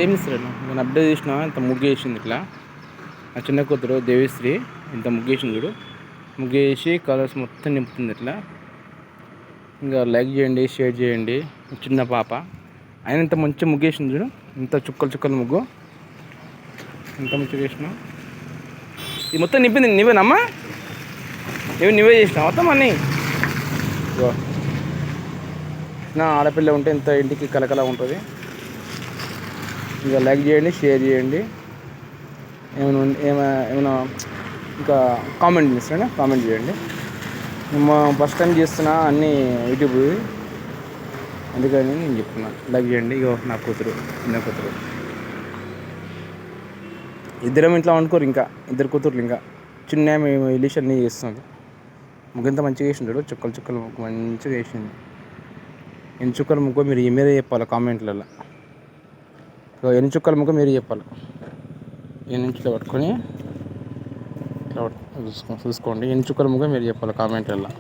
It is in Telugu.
ఏమి ఇస్తాను నేను అప్డేట్ చేసిన ఇంత ముగ్గు వేసింది ఇట్లా ఆ చిన్న కూతురు దేవిశ్రీ ఇంత ముగ్గు వేసింది చూడు. ముగ్గు వేసి కలర్స్ మొత్తం నింపుతుంది ఇట్లా. ఇంకా లైక్ చేయండి, షేర్ చేయండి. చిన్న పాప ఆయన ఇంత మంచి ముగ్గు వేసింది చూడు. ఇంత చుక్కలు చుక్కల ముగ్గు ఇంత మంచిగా వేసిన. ఇది మొత్తం నింపింది నువ్వేనమ్మా? నువ్వే చేసినావు మొత్తం అన్నీ. నా ఆడపిల్ల ఉంటే ఇంత ఇంటికి కలకల ఉంటుంది. ఇంకా లైక్ చేయండి, షేర్ చేయండి. ఏమైనా ఇంకా కామెంట్ చేస్తాను, కామెంట్ చేయండి. మేము ఫస్ట్ టైం చేస్తున్నా అన్నీ యూట్యూబ్, అందుకని నేను చెప్తున్నా లైక్ చేయండి. ఇగో నా కూతురు, చిన్న కూతురు. ఇద్దరం ఇంట్లో వండుకోరు, ఇంకా ఇద్దరు కూతుర్లు. ఇంకా చిన్న మేము ఇల్లిష్ అన్నీ చేస్తుంది. ముగ్గు ఇంత మంచిగా వేసిండు, చుక్కలు చుక్కలు ముగ్గు మంచిగా వేసింది. ఎన్ని చుక్కల ముగ్గు మీరే చెప్పాలి కామెంట్లలో. ఎన్ని చుక్కల ముగ్గు మీరు చెప్పాలి. ఎన్నింటిలో పట్టుకొని ఇట్లా చూసుకోండి. ఎన్ని చుక్కల ముగ్గు మీరు చెప్పాలి కామెంట్లలో.